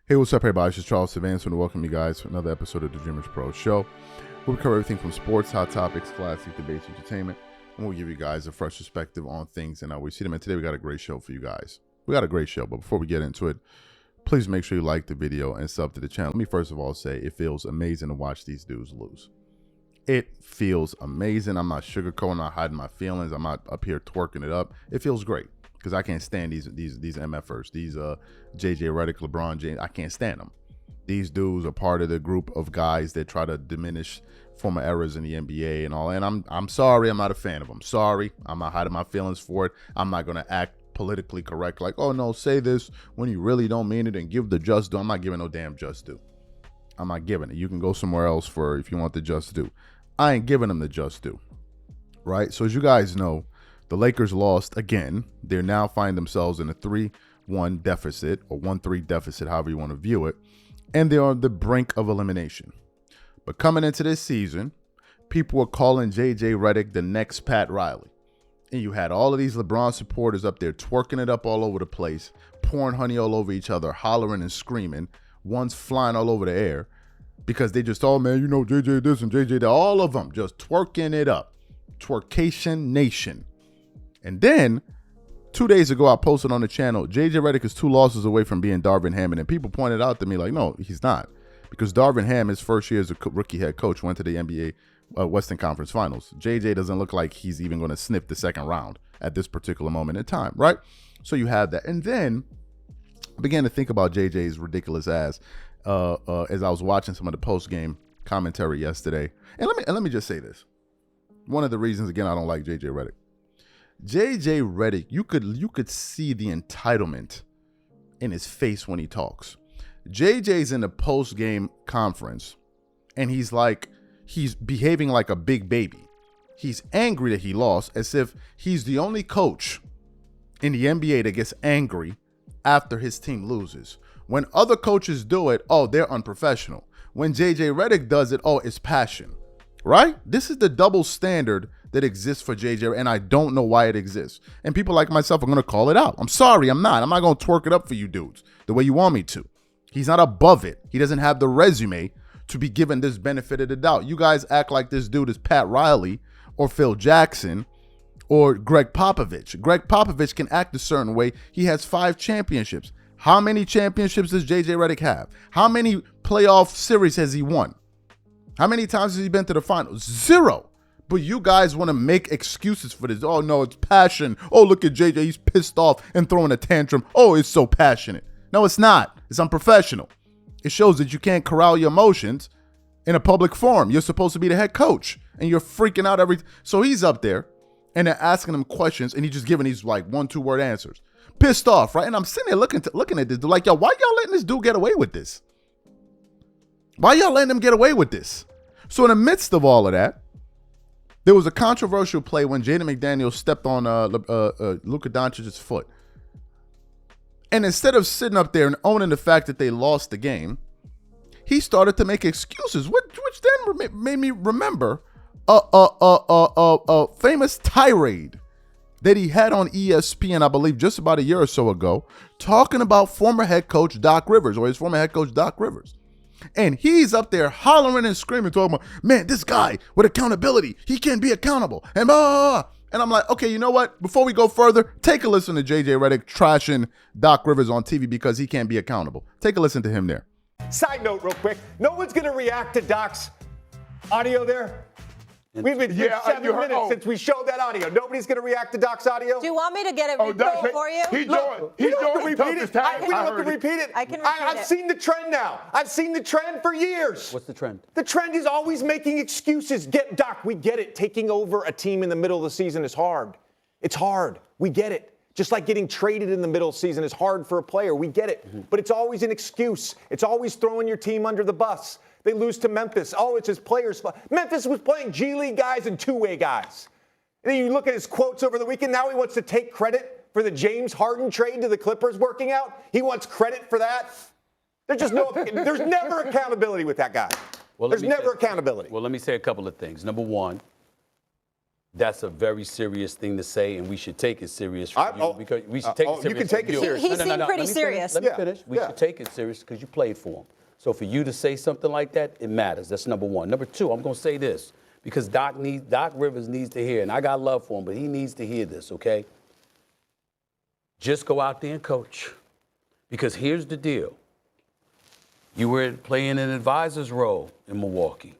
Hey, what's up, everybody? It's just Charles Savans, and welcome you guys to another episode of the DREAMERSPRO show. We'll cover everything from sports, hot topics, classic debates, entertainment, and we'll give you guys a fresh perspective on things and how we see them. And today we got a great show for you guys. We got a great show, but before we get into it, please make sure you like the video and sub to the channel. Let me first of all say it feels amazing to watch these dudes lose. It feels amazing. I'm not sugarcoating, I'm not hiding my feelings. I'm not up here twerking it up. It feels great. Because I can't stand these MFers, these JJ Redick, LeBron James. I can't stand them. These dudes are part of the group of guys that try to diminish former eras in the NBA and all. And I'm sorry, I'm not a fan of them. Sorry, I'm not hiding my feelings for it. I'm not gonna act politically correct, like, oh no, say this when you really don't mean it and give the just due. I'm not giving no damn just due. I'm not giving it. You can go somewhere else for if you want the just due. I ain't giving them the just due. Right? So as you guys know, the Lakers lost again. They now find themselves in a 3-1 deficit or 1-3 deficit, however you want to view it. And they're on the brink of elimination. But coming into this season, people were calling JJ Redick the next Pat Riley. And you had all of these LeBron supporters up there twerking it up all over the place, pouring honey all over each other, hollering and screaming. One's flying all over the air because they just, oh man, you know, JJ this and JJ that. All of them just twerking it up. Twerkation Nation. And then, 2 days ago, I posted on the channel, JJ Redick is 2 losses away from being Darvin Ham. And people pointed out to me like, no, he's not. Because Darvin Ham, his first year as a rookie head coach, went to the NBA Western Conference Finals. JJ doesn't look like he's even going to sniff the second round at this particular moment in time, right? So you have that. And then, I began to think about JJ's ridiculous ass as I was watching some of the post-game commentary yesterday. And let me just say this. One of the reasons, again, I don't like JJ Redick. JJ Redick, you could see the entitlement in his face when he talks. JJ's in the post-game conference, and he's behaving like a big baby. He's angry that he lost, as if he's the only coach in the NBA that gets angry after his team loses. When other coaches do it, oh, they're unprofessional. When JJ Redick does it, oh, it's passion. Right? This is the double standard that exists for JJ, and I don't know why it exists. And people like myself are going to call it out. I'm sorry, I'm not. I'm not going to twerk it up for you dudes the way you want me to. He's not above it. He doesn't have the resume to be given this benefit of the doubt. You guys act like this dude is Pat Riley or Phil Jackson or Greg Popovich. Greg Popovich can act a certain way. He has 5 championships. How many championships does JJ Redick have? How many playoff series has he won? How many times has he been to the finals? 0. But you guys want to make excuses for this. Oh, no, it's passion. Oh, look at JJ. He's pissed off and throwing a tantrum. Oh, it's so passionate. No, it's not. It's unprofessional. It shows that you can't corral your emotions in a public forum. You're supposed to be the head coach, and you're freaking out every. So he's up there, and they're asking him questions, and he's just giving these like 1-2 word answers. Pissed off, right? And I'm sitting there looking at this. They're like, yo, why y'all letting this dude get away with this? Why y'all letting him get away with this? So in the midst of all of that, there was a controversial play when Jaden McDaniels stepped on Luka Doncic's foot. And instead of sitting up there and owning the fact that they lost the game, he started to make excuses, which then made me remember a famous tirade that he had on ESPN, I believe, just about a year or so ago, talking about former head coach Doc Rivers, or his former head coach Doc Rivers. And he's up there hollering and screaming, talking about, man, this guy with accountability, he can't be accountable. And blah, blah, blah. And I'm like, okay, you know what? Before we go further, take a listen to JJ Redick trashing Doc Rivers on TV because he can't be accountable. Take a listen to him there. Side note real quick. No one's going to react to Doc's audio there. We've been 7 minutes since we showed that audio. Nobody's going to react to Doc's audio? Do you want me to get it repeated for you? We don't have to repeat it. I can repeat it. I've seen the trend now. I've seen the trend for years. What's the trend? The trend is always making excuses. Doc, we get it. Taking over a team in the middle of the season is hard. It's hard. We get it. Just like getting traded in the middle of the season is hard for a player. We get it. Mm-hmm. But it's always an excuse. It's always throwing your team under the bus. They lose to Memphis. Oh, it's his players' fault. Memphis was playing G League guys and two-way guys. And then you look at his quotes over the weekend. Now he wants to take credit for the James Harden trade to the Clippers working out. He wants credit for that. There's never accountability with that guy. Well, there's never accountability. Well, let me say a couple of things. Number one, That's a very serious thing to say, and we should take it serious because we should take it serious. You can take it serious. He seemed pretty serious. Let me finish. We should take it serious because you played for him. So for you to say something like that, it matters. That's number one. Number two, I'm going to say this because Doc Rivers needs to hear, and I got love for him, but he needs to hear this, okay? Just go out there and coach. Because here's the deal. You were playing an advisor's role in Milwaukee,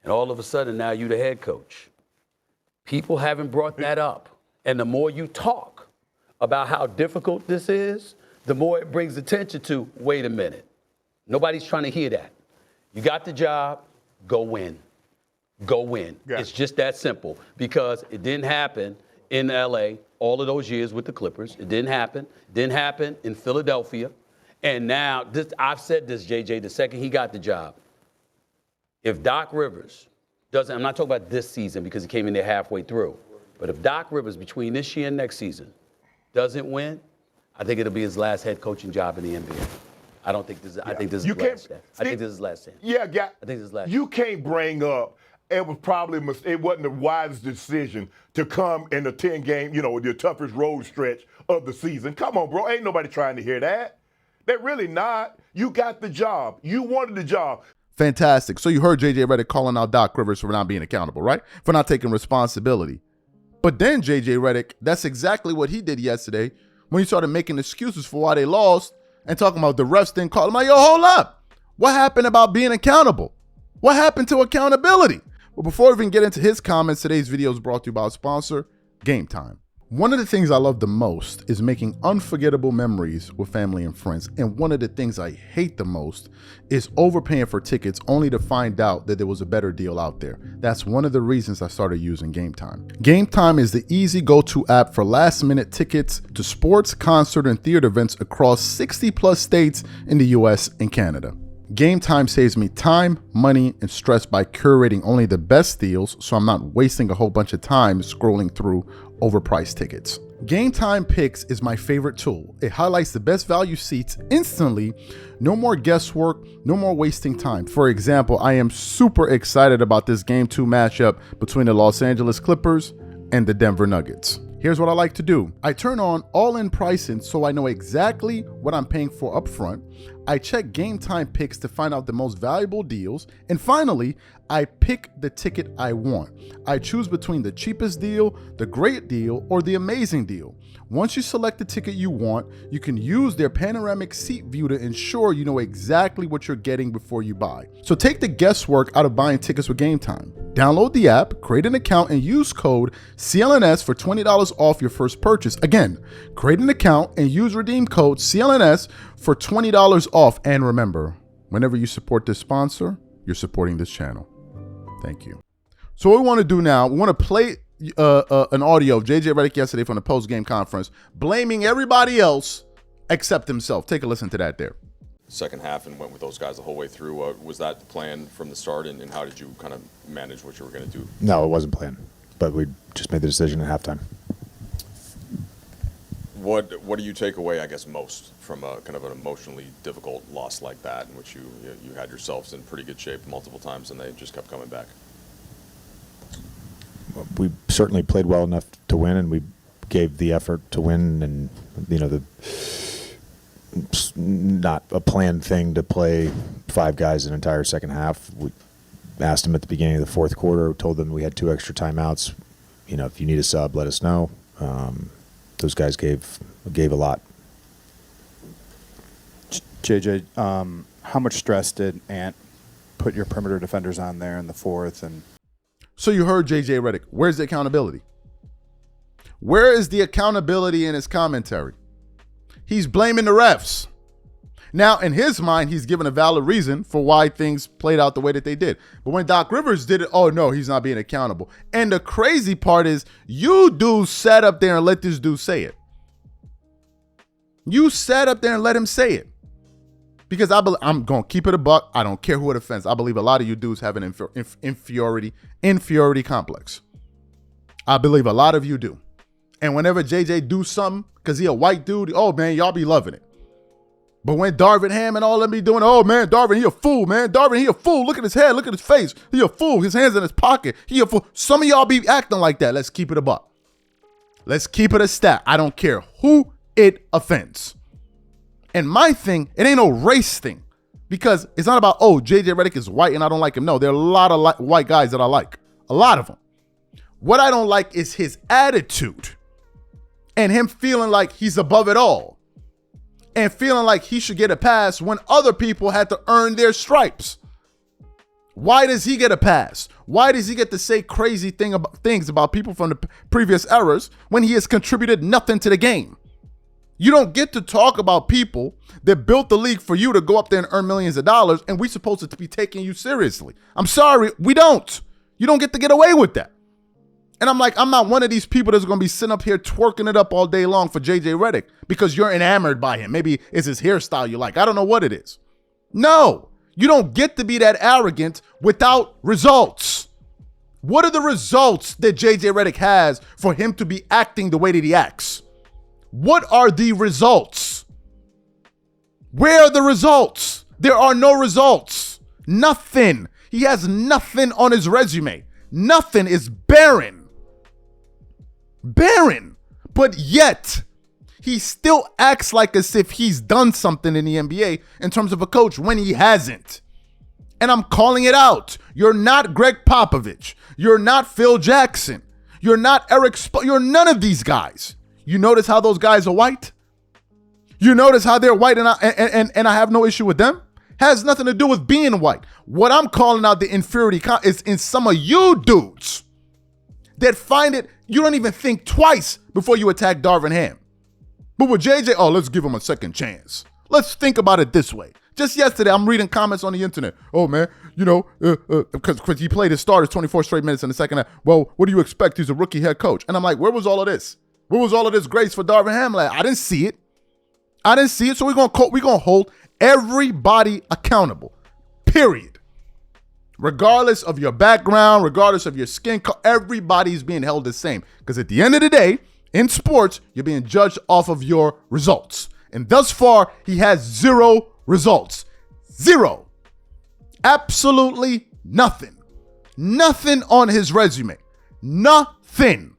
and all of a sudden now you're the head coach. People haven't brought that up. And the more you talk about how difficult this is, the more it brings attention to, wait a minute. Nobody's trying to hear that. You got the job, go win. Go win. Yeah. It's just that simple because it didn't happen in LA all of those years with the Clippers. It didn't happen. Didn't happen in Philadelphia. And now, I've said this, JJ, the second he got the job. If Doc Rivers doesn't, I'm not talking about this season because he came in there halfway through, but if Doc Rivers between this year and next season doesn't win, I think it'll be his last head coaching job in the NBA. I don't think this. I think this is his last chance. I think this is his last chance. Yeah, I think this is his last. You can't bring up. It wasn't the wisest decision to come in the 10-game, the toughest road stretch of the season. Come on, bro. Ain't nobody trying to hear that. They're really not. You got the job. You wanted the job. Fantastic. So you heard JJ Redick calling out Doc Rivers for not being accountable, right? For not taking responsibility. But then JJ Redick, that's exactly what he did yesterday when he started making excuses for why they lost and talking about the refs didn't call. I'm like, yo, hold up. What happened about being accountable? What happened to accountability? But before we even get into his comments, today's video is brought to you by our sponsor, GameTime. One of the things I love the most is making unforgettable memories with family and friends. And one of the things I hate the most is overpaying for tickets only to find out that there was a better deal out there. That's one of the reasons I started using GameTime. GameTime is the easy go-to app for last-minute tickets to sports, concert, and theater events across 60-plus states in the US and Canada. GameTime saves me time, money, and stress by curating only the best deals, so I'm not wasting a whole bunch of time scrolling through overpriced tickets. GameTime Picks is my favorite tool. It highlights the best value seats instantly. No more guesswork, no more wasting time. For example, I am super excited about this Game 2 matchup between the Los Angeles Clippers and the Denver Nuggets. Here's what I like to do. I turn on all-in pricing so I know exactly what I'm paying for up front. I check GameTime Picks to find out the most valuable deals. And finally, I pick the ticket I want. I choose between the cheapest deal, the great deal, or the amazing deal. Once you select the ticket you want, you can use their panoramic seat view to ensure you know exactly what you're getting before you buy. So take the guesswork out of buying tickets with GameTime. Download the app, create an account, and use code CLNS for $20 off your first purchase. Again, create an account and use redeem code CLNS for $20 off. And remember, whenever you support this sponsor, you're supporting this channel. Thank you. So what we want to do now, we want to play an audio of JJ Redick yesterday from the post-game conference, blaming everybody else except himself. Take a listen to that there. Second half and went with those guys the whole way through. Was that the plan from the start, and how did you kind of manage what you were going to do? No, it wasn't planned, but we just made the decision at halftime. What do you take away, I guess, most from a kind of an emotionally difficult loss like that, in which you had yourselves in pretty good shape multiple times and they just kept coming back? We certainly played well enough to win, and we gave the effort to win, and it's not a planned thing to play five guys an entire second half. We asked them at the beginning of the fourth quarter, told them we had 2 extra timeouts. If you need a sub, let us know. Those guys gave a lot. JJ, how much stress did Ant put your perimeter defenders on there in the fourth? And so you heard JJ Redick. Where's the accountability? Where is the accountability in his commentary? He's blaming the refs. Now, in his mind, he's given a valid reason for why things played out the way that they did. But when Doc Rivers did it, oh no, he's not being accountable. And the crazy part is, you dudes sat up there and let this dude say it. You sat up there and let him say it. Because I'm going to keep it a buck. I don't care who it offends. I believe a lot of you dudes have an inferiority complex. I believe a lot of you do. And whenever JJ do something, because he a white dude, oh man, y'all be loving it. But when Darvin Ham and all them be doing, oh man, Darvin, he a fool, man. Darvin, he a fool. Look at his head. Look at his face. He a fool. His hands in his pocket. He a fool. Some of y'all be acting like that. Let's keep it a buck. Let's keep it a stat. I don't care who it offends. And my thing, it ain't no race thing. Because it's not about, oh, JJ Redick is white and I don't like him. No, there are a lot of white guys that I like. A lot of them. What I don't like is his attitude. And him feeling like he's above it all. And feeling like he should get a pass when other people had to earn their stripes. Why does he get a pass? Why does he get to say crazy things about people from the previous eras when he has contributed nothing to the game? You don't get to talk about people that built the league for you to go up there and earn millions of dollars, and we're supposed to be taking you seriously. I'm sorry, we don't. You don't get to get away with that. And I'm like, I'm not one of these people that's going to be sitting up here twerking it up all day long for JJ Redick because you're enamored by him. Maybe it's his hairstyle you like. I don't know what it is. No, you don't get to be that arrogant without results. What are the results that JJ Redick has for him to be acting the way that he acts? What are the results? Where are the results? There are no results. Nothing. He has nothing on his resume. Nothing is barren. Barren. But yet, he still acts like as if he's done something in the NBA in terms of a coach when he hasn't. And I'm calling it out. You're not Greg Popovich. You're not Phil Jackson. You're not Eric you're none of these guys. You notice how those guys are white? You notice how they're white and I have no issue with them? Has nothing to do with being white. What I'm calling out the inferiority is in some of you dudes that find it, you don't even think twice before you attack Darvin Ham. But with JJ, oh, let's give him a second chance. Let's think about it this way. Just yesterday, I'm reading comments on the internet. Oh, man, you know, because he played his starters 24 straight minutes in the second half. Well, what do you expect? He's a rookie head coach. And I'm like, where was all of this? Where was all of this grace for Darvin Ham? I didn't see it. I didn't see it. So we're gonna hold everybody accountable. Period. Regardless of your background, regardless of your skin color, everybody's being held the same. Because at the end of the day, in sports, you're being judged off of your results. And thus far, he has 0 results. 0. Absolutely nothing. Nothing on his resume. Nothing.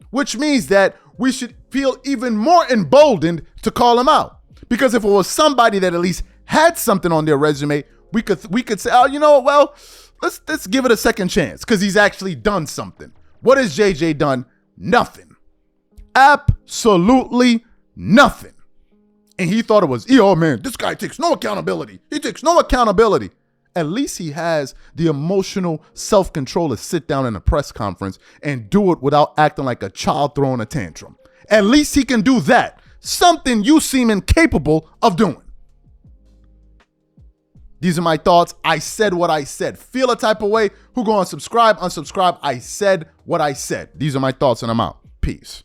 Which means that we should feel even more emboldened to call him out. Because if it was somebody that at least had something on their resume, we could say, oh, you know what, well, let's give it a second chance because he's actually done something. What has JJ done? Nothing. Absolutely nothing. And he thought it was, oh man, this guy takes no accountability. He takes no accountability. At least he has the emotional self-control to sit down in a press conference and do it without acting like a child throwing a tantrum. At least he can do that. Something you seem incapable of doing. These are my thoughts. I said what I said. Feel a type of way. Who go on subscribe, unsubscribe. I said what I said. These are my thoughts and I'm out. Peace.